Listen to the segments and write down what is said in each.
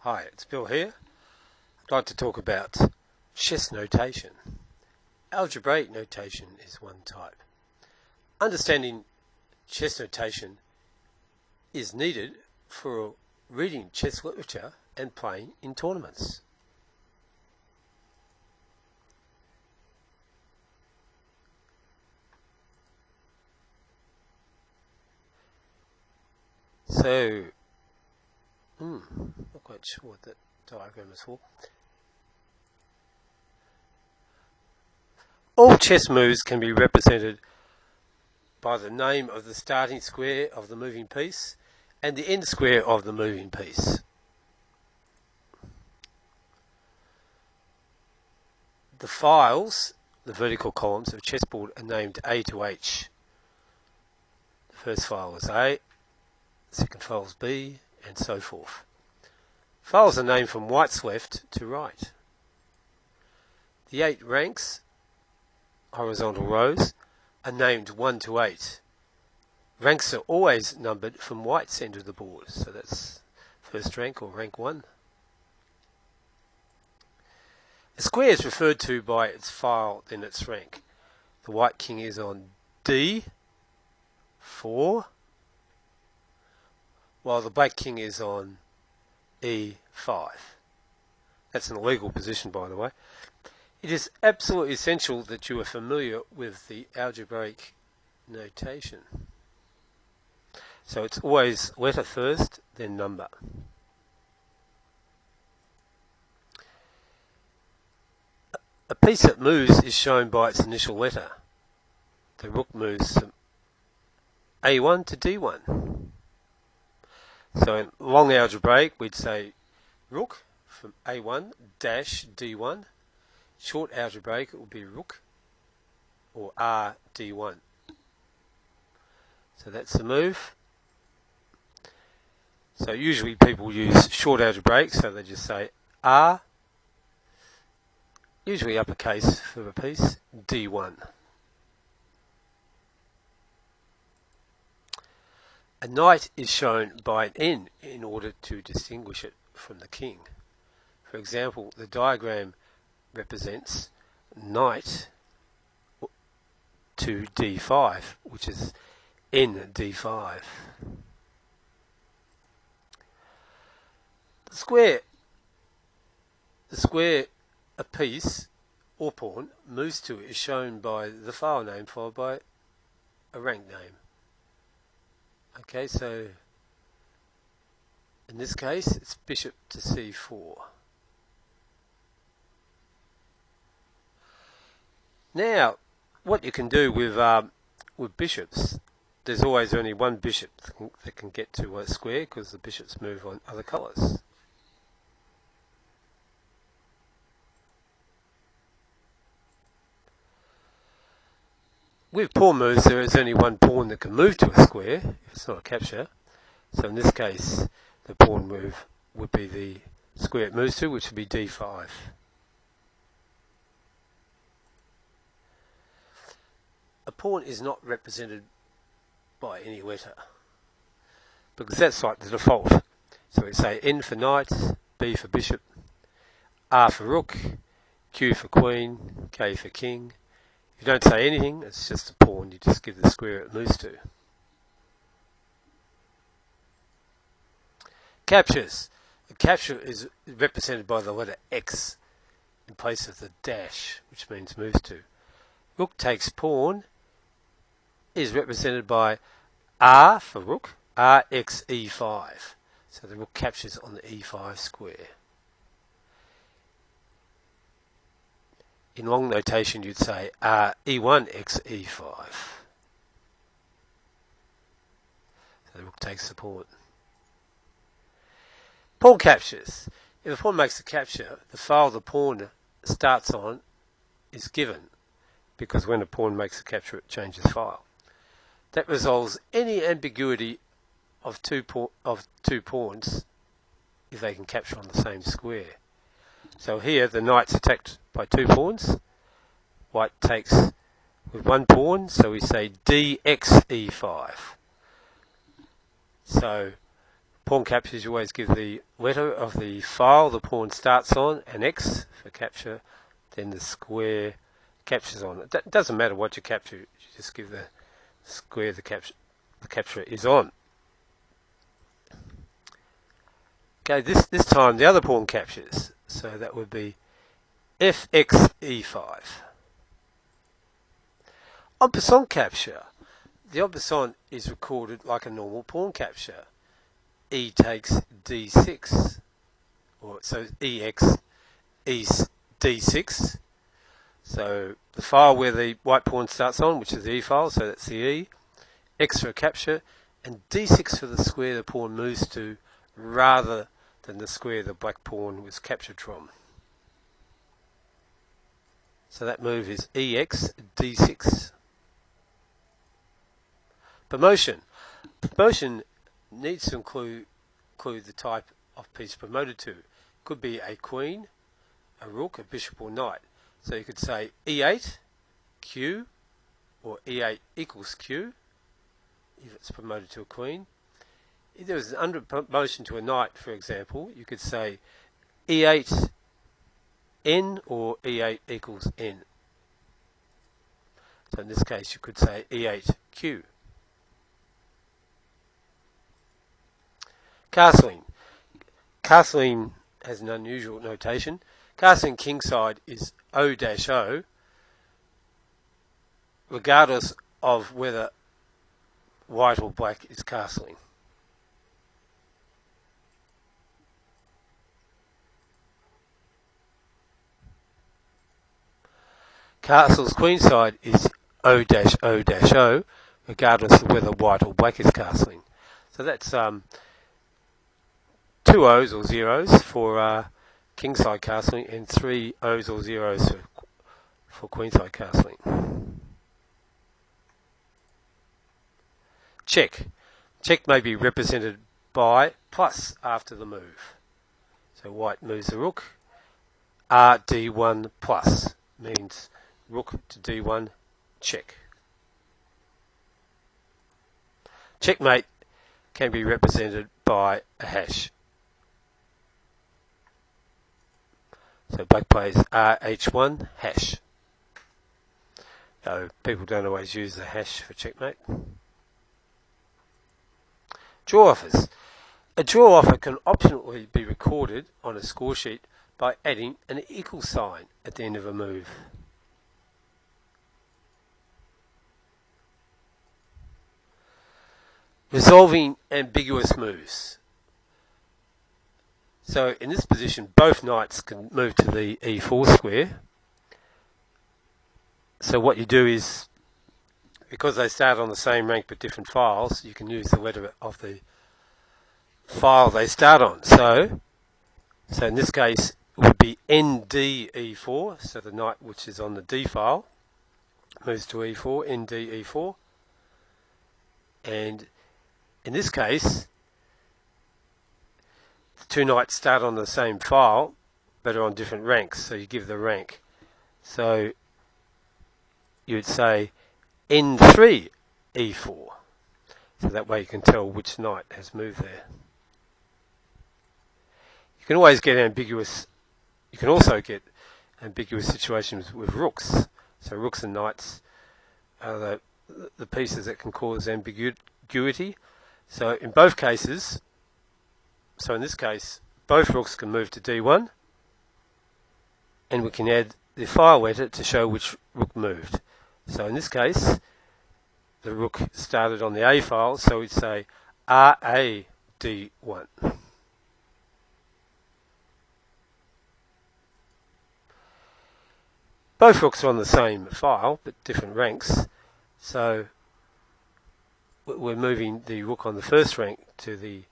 Hi, it's Bill here. I'd like to talk about chess notation. Algebraic notation is one type. Understanding chess notation is needed for reading chess literature and playing in tournaments. So, not quite sure what that diagram is for. All chess moves can be represented by the name of the starting square of the moving piece and the end square of the moving piece. The files, the vertical columns of a chessboard, are named A to H. The first file is A, the second file is B, and so forth. Files are named from white's left to right. The 8 ranks, horizontal rows, are named 1 to 8. Ranks are always numbered from white's end of the board, so that's first rank or rank 1. A square is referred to by its file, then its rank. The white king is on D4, while the black king is on E5. That's an illegal position, by the way. It is absolutely essential that you are familiar with the algebraic notation. So it's always letter first, then number. A piece that moves is shown by its initial letter. The rook moves from A1 to D1. So in long algebraic, we'd say rook from A1 dash D1. Short algebraic, it will be rook or RD1. So that's the move. So usually people use short algebraic, so they just say R, usually uppercase for a piece, D1. A knight is shown by an N in order to distinguish it from the king. For example, the diagram represents knight to D5, which is ND5. The square a piece or pawn moves to is shown by the file name followed by a rank name. Okay, so in this case it's bishop to C4. Now, what you can do with bishops, there's always only one bishop that can get to a square because the bishops move on other colours. With pawn moves, there is only one pawn that can move to a square, if it's not a capture. So in this case, the pawn move would be the square it moves to, which would be D5. A pawn is not represented by any letter, because that's like the default. So we say N for knight, B for bishop, R for rook, Q for queen, K for king. If you don't say anything, it's just a pawn, you just give the square it moves to. Captures. A capture is represented by the letter X in place of the dash, which means moves to. Rook takes pawn is represented by R for rook, RX E5. So the rook captures on the E5 square. In long notation, you'd say E1 x E5. So the rook takes the pawn. Pawn captures. If a pawn makes a capture, the file the pawn starts on is given, because when a pawn makes a capture, it changes file. That resolves any ambiguity of two pawns if they can capture on the same square. So here the knight's attacked by 2 pawns. White takes with 1 pawn, so we say DX E5. So pawn captures, you always give the letter of the file the pawn starts on, an X for capture, then the square captures on. It doesn't matter what you capture, you just give the square the capture is on. Okay, this time the other pawn captures, so that would be fx e5. En passant capture. The en passant is recorded like a normal pawn capture. E takes d6, or so ex d6. So the file where the white pawn starts on, which is the E file, so that's the E. X for a capture, and d6 for the square the pawn moves to, rather than the square the black pawn was captured from. So that move is ex d6. Promotion. Promotion needs to include the type of piece promoted to. Could be a queen, a rook, a bishop, or knight. So you could say e8, q, or e8 equals q, if it's promoted to a queen. If there was an under promotion to a knight, for example, you could say e8 n or e8 equals n. So in this case you could say e8 q. Castling. Castling has an unusual notation. Castling kingside is O-O, regardless of whether white or black is castling. Castle's queenside is O-O, regardless of whether white or black is castling. So that's two O's or zeros for kingside castling and three O's or zeros for queenside castling. Check. Check may be represented by plus after the move. So white moves the rook. RD1 plus means rook to D1, check. Checkmate can be represented by a hash. So black plays RH1 hash. So people don't always use the hash for checkmate. Draw offers. A draw offer can optionally be recorded on a score sheet by adding an equal sign at the end of a move. Resolving ambiguous moves. So in this position, both knights can move to the E4 square. So what you do is, because they start on the same rank but different files, you can use the letter of the file they start on. So in this case, it would be ND-E4, so the knight which is on the D file moves to E4, ND-E4. And in this case, the two knights start on the same file, but are on different ranks, so you give the rank. So you would say N3 E4. So that way you can tell which knight has moved there. You can always get ambiguous, you can also get ambiguous situations with rooks. So rooks and knights are the pieces that can cause ambiguity. So in both cases, so in this case, both rooks can move to D1, and we can add the file letter to show which rook moved. So in this case, the rook started on the A file, so we'd say RA D1. Both rooks are on the same file, but different ranks, so we're moving the rook on the first rank to the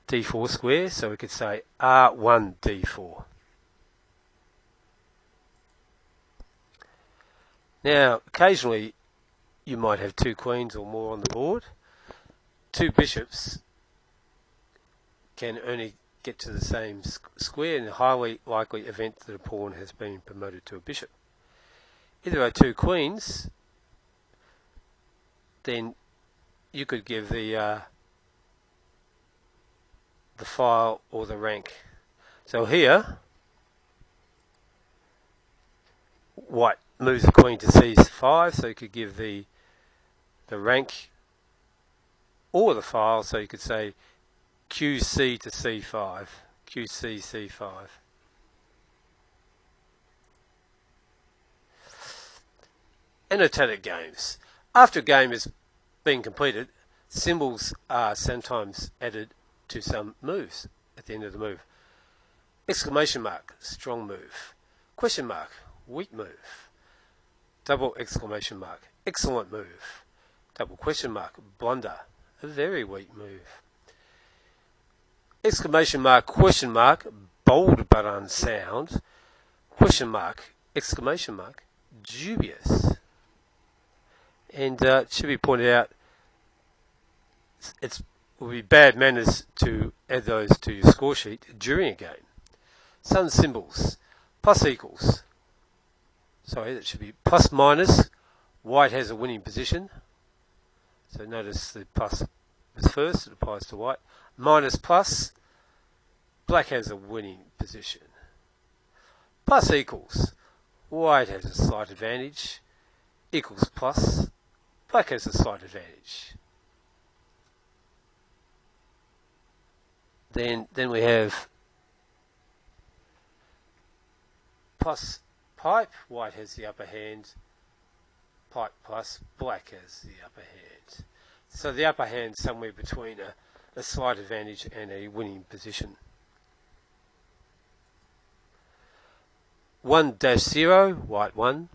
D4 square, so we could say R1 D4. Now, occasionally you might have two queens or more on the board. Two bishops can only get to the same square in a highly likely event that a pawn has been promoted to a bishop. If there are two queens, then you could give the file or the rank. So here, white moves the queen to c5, so you could give the rank or the file, so you could say qc to c5, qc c5. Annotated games. After a game has been completed, symbols are sometimes added to some moves at the end of the move. Exclamation mark, strong move. Question mark, weak move. Double exclamation mark, excellent move. Double question mark, blunder, a very weak move. Exclamation mark, question mark, bold but unsound. Question mark, exclamation mark, dubious. And it should be pointed out, it would be bad manners to add those to your score sheet during a game. Some symbols, plus equals. Sorry, that should be plus minus. White has a winning position. So notice the plus was first, it applies to white. Minus plus, black has a winning position. Plus equals, white has a slight advantage. Equals plus, black has a slight advantage. Then we have plus pipe, white has the upper hand. Pipe plus, black has the upper hand. So the upper hand somewhere between a slight advantage and a winning position. 1-0, white 1.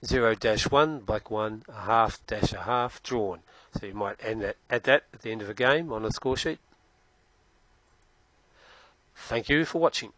0-1, black 1, a half, drawn. So you might add that at the end of a game on a score sheet. Thank you for watching.